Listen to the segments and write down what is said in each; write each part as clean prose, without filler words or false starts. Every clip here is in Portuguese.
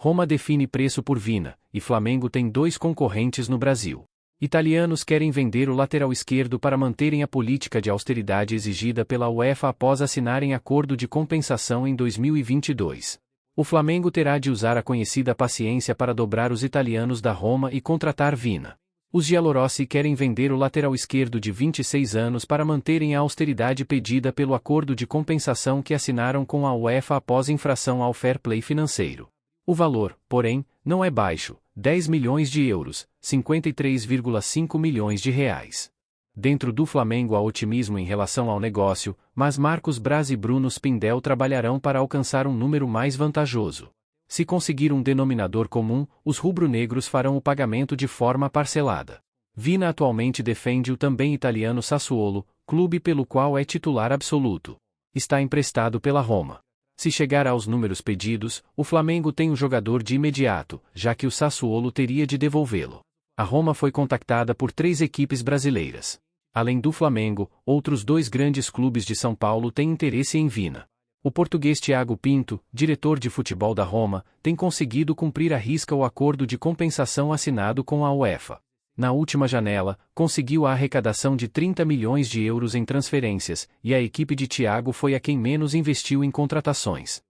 Roma define preço por Vina, e Flamengo tem dois concorrentes no Brasil. Italianos querem vender o lateral esquerdo para manterem a política de austeridade exigida pela UEFA após assinarem acordo de compensação em 2022. O Flamengo terá de usar a conhecida paciência para dobrar os italianos da Roma e contratar Vina. Os giallorossi querem vender o lateral esquerdo de 26 anos para manterem a austeridade pedida pelo acordo de compensação que assinaram com a UEFA após infração ao fair play financeiro. O valor, porém, não é baixo, 10 milhões de euros, 53,5 milhões de reais. Dentro do Flamengo há otimismo em relação ao negócio, mas Marcos Braz e Bruno Spindel trabalharão para alcançar um número mais vantajoso. Se conseguir um denominador comum, os rubro-negros farão o pagamento de forma parcelada. Vina atualmente defende o também italiano Sassuolo, clube pelo qual é titular absoluto. Está emprestado pela Roma. Se chegar aos números pedidos, o Flamengo tem o jogador de imediato, já que o Sassuolo teria de devolvê-lo. A Roma foi contactada por 3 equipes brasileiras. Além do Flamengo, outros 2 grandes clubes de São Paulo têm interesse em Vina. O português Thiago Pinto, diretor de futebol da Roma, tem conseguido cumprir à risca o acordo de compensação assinado com a UEFA. Na última janela, conseguiu a arrecadação de 30 milhões de euros em transferências, e a equipe de Thiago foi a quem menos investiu em contratações.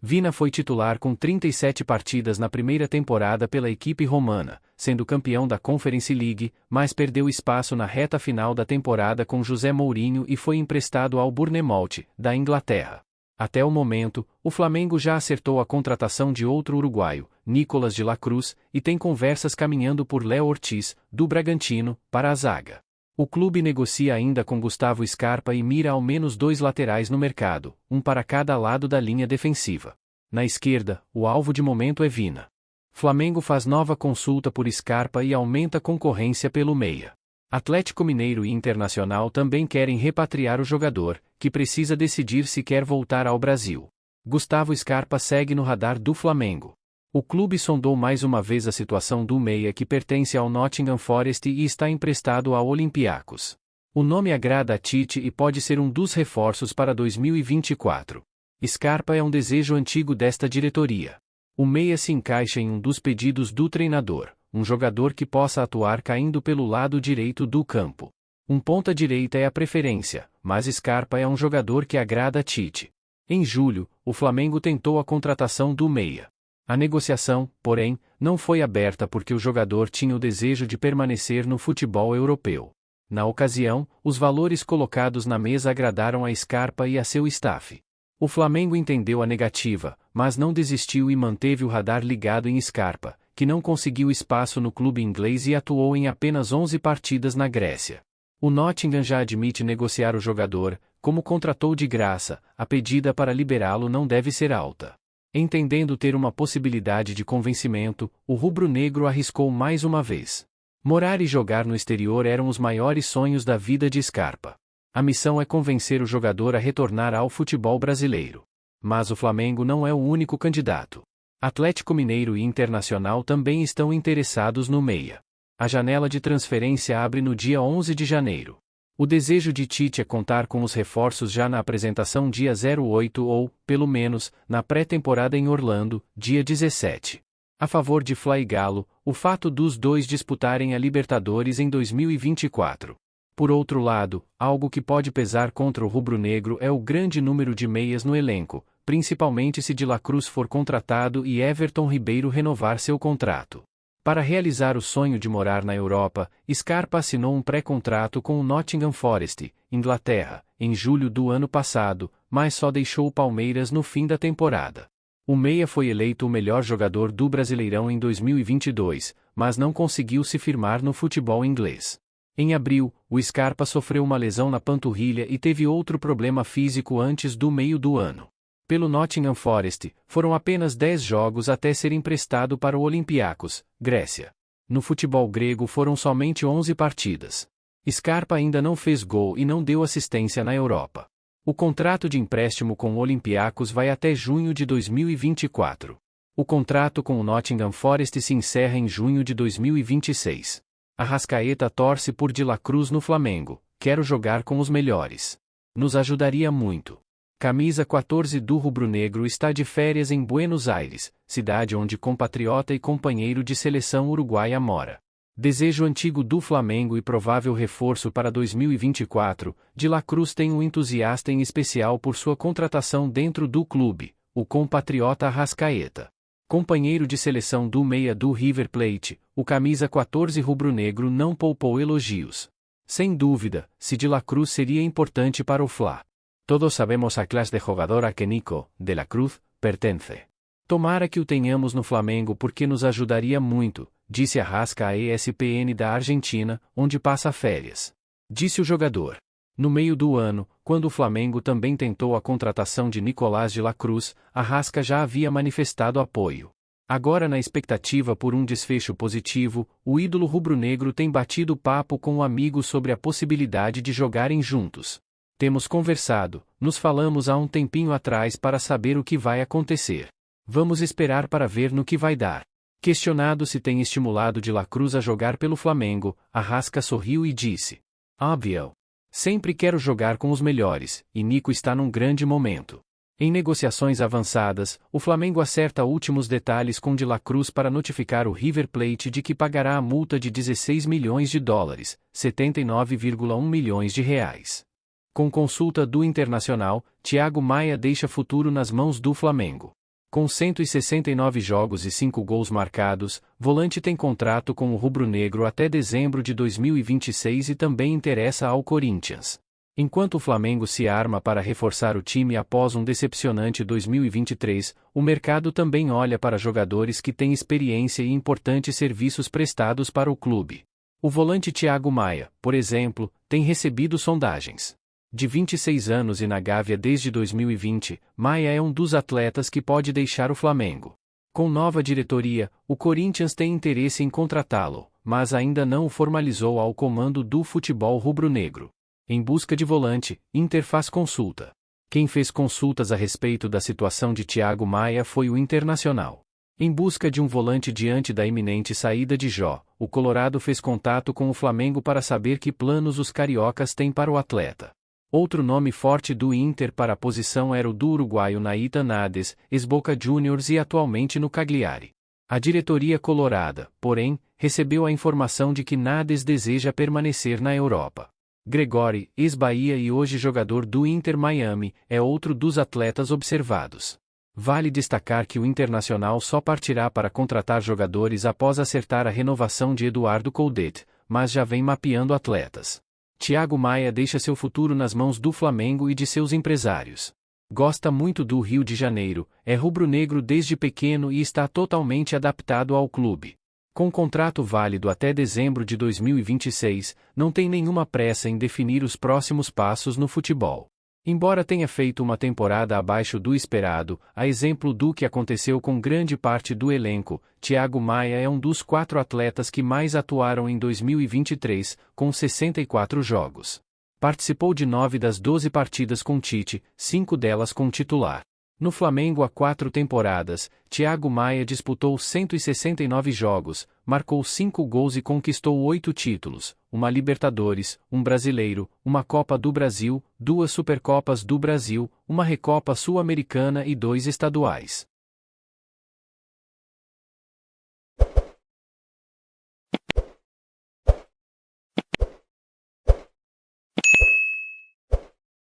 Vina foi titular com 37 partidas na primeira temporada pela equipe romana, sendo campeão da Conference League, mas perdeu espaço na reta final da temporada com José Mourinho e foi emprestado ao Bournemouth, da Inglaterra. Até o momento, o Flamengo já acertou a contratação de outro uruguaio, Nicolas de la Cruz, e tem conversas caminhando por Léo Ortiz, do Bragantino, para a zaga. O clube negocia ainda com Gustavo Scarpa e mira ao menos 2 laterais no mercado, um para cada lado da linha defensiva. Na esquerda, o alvo de momento é Vina. Flamengo faz nova consulta por Scarpa e aumenta a concorrência pelo meia. Atlético Mineiro e Internacional também querem repatriar o jogador, que precisa decidir se quer voltar ao Brasil. Gustavo Scarpa segue no radar do Flamengo. O clube sondou mais uma vez a situação do meia que pertence ao Nottingham Forest e está emprestado ao Olympiacos. O nome agrada a Tite e pode ser um dos reforços para 2024. Scarpa é um desejo antigo desta diretoria. O meia se encaixa em um dos pedidos do treinador, um jogador que possa atuar caindo pelo lado direito do campo. Um ponta-direita é a preferência, mas Scarpa é um jogador que agrada a Tite. Em julho, o Flamengo tentou a contratação do meia. A negociação, porém, não foi aberta porque o jogador tinha o desejo de permanecer no futebol europeu. Na ocasião, os valores colocados na mesa agradaram a Scarpa e a seu staff. O Flamengo entendeu a negativa, mas não desistiu e manteve o radar ligado em Scarpa, que não conseguiu espaço no clube inglês e atuou em apenas 11 partidas na Grécia. O Nottingham já admite negociar o jogador, como contratou de graça, a pedida para liberá-lo não deve ser alta. Entendendo ter uma possibilidade de convencimento, o rubro-negro arriscou mais uma vez. Morar e jogar no exterior eram os maiores sonhos da vida de Scarpa. A missão é convencer o jogador a retornar ao futebol brasileiro. Mas o Flamengo não é o único candidato. Atlético Mineiro e Internacional também estão interessados no meia. A janela de transferência abre no dia 11 de janeiro. O desejo de Tite é contar com os reforços já na apresentação dia 08 ou, pelo menos, na pré-temporada em Orlando, dia 17. A favor de Fla e Galo, o fato dos dois disputarem a Libertadores em 2024. Por outro lado, algo que pode pesar contra o rubro-negro é o grande número de meias no elenco, principalmente se de la Cruz for contratado e Everton Ribeiro renovar seu contrato. Para realizar o sonho de morar na Europa, Scarpa assinou um pré-contrato com o Nottingham Forest, Inglaterra, em julho do ano passado, mas só deixou o Palmeiras no fim da temporada. O meia foi eleito o melhor jogador do Brasileirão em 2022, mas não conseguiu se firmar no futebol inglês. Em abril, o Scarpa sofreu uma lesão na panturrilha e teve outro problema físico antes do meio do ano. Pelo Nottingham Forest, foram apenas 10 jogos até ser emprestado para o Olympiacos, Grécia. No futebol grego foram somente 11 partidas. Scarpa ainda não fez gol e não deu assistência na Europa. O contrato de empréstimo com o Olympiacos vai até junho de 2024. O contrato com o Nottingham Forest se encerra em junho de 2026. Arrascaeta torce por de la Cruz no Flamengo. Quero jogar com os melhores. Nos ajudaria muito. Camisa 14 do rubro-negro está de férias em Buenos Aires, cidade onde compatriota e companheiro de seleção uruguaia mora. Desejo antigo do Flamengo e provável reforço para 2024, De La Cruz tem um entusiasta em especial por sua contratação dentro do clube, o compatriota Arrascaeta. Companheiro de seleção do meia do River Plate, o camisa 14 rubro-negro não poupou elogios. Sem dúvida, se De La Cruz seria importante para o Fla. Todos sabemos a classe de jogador a que Nico, De La Cruz, pertence. Tomara que o tenhamos no Flamengo porque nos ajudaria muito, disse Arrasca à ESPN da Argentina, onde passa férias. Disse o jogador. No meio do ano, quando o Flamengo também tentou a contratação de Nicolás de La Cruz, Arrasca já havia manifestado apoio. Agora, na expectativa por um desfecho positivo, o ídolo rubro-negro tem batido papo com um amigo sobre a possibilidade de jogarem juntos. Temos conversado, nos falamos há um tempinho atrás para saber o que vai acontecer. Vamos esperar para ver no que vai dar. Questionado se tem estimulado de La Cruz a jogar pelo Flamengo, Arrasca sorriu e disse: óbvio. Sempre quero jogar com os melhores, e Nico está num grande momento. Em negociações avançadas, o Flamengo acerta últimos detalhes com De La Cruz para notificar o River Plate de que pagará a multa de 16 milhões de dólares, 79,1 milhões de reais. Com consulta do Internacional, Thiago Maia deixa futuro nas mãos do Flamengo. Com 169 jogos e 5 gols marcados, volante tem contrato com o rubro-negro até dezembro de 2026 e também interessa ao Corinthians. Enquanto o Flamengo se arma para reforçar o time após um decepcionante 2023, o mercado também olha para jogadores que têm experiência e importantes serviços prestados para o clube. O volante Thiago Maia, por exemplo, tem recebido sondagens. De 26 anos e na Gávea desde 2020, Maia é um dos atletas que pode deixar o Flamengo. Com nova diretoria, o Corinthians tem interesse em contratá-lo, mas ainda não o formalizou ao comando do futebol rubro-negro. Em busca de volante, Inter faz consulta. Quem fez consultas a respeito da situação de Thiago Maia foi o Internacional. Em busca de um volante diante da iminente saída de Jó, o Colorado fez contato com o Flamengo para saber que planos os cariocas têm para o atleta. Outro nome forte do Inter para a posição era o do uruguaio Nathan Nades, ex-Boca Juniors e atualmente no Cagliari. A diretoria colorada, porém, recebeu a informação de que Nades deseja permanecer na Europa. Gregori, ex-Bahia e hoje jogador do Inter Miami, é outro dos atletas observados. Vale destacar que o Internacional só partirá para contratar jogadores após acertar a renovação de Eduardo Coudet, mas já vem mapeando atletas. Thiago Maia deixa seu futuro nas mãos do Flamengo e de seus empresários. Gosta muito do Rio de Janeiro, é rubro-negro desde pequeno e está totalmente adaptado ao clube. Com contrato válido até dezembro de 2026, não tem nenhuma pressa em definir os próximos passos no futebol. Embora tenha feito uma temporada abaixo do esperado, a exemplo do que aconteceu com grande parte do elenco, Thiago Maia é um dos 4 atletas que mais atuaram em 2023, com 64 jogos. Participou de 9 das 12 partidas com Tite, 5 delas com titular. No Flamengo há 4 temporadas, Thiago Maia disputou 169 jogos, marcou 5 gols e conquistou 8 títulos, uma Libertadores, um Brasileiro, uma Copa do Brasil, 2 Supercopas do Brasil, uma Recopa Sul-Americana e 2 estaduais.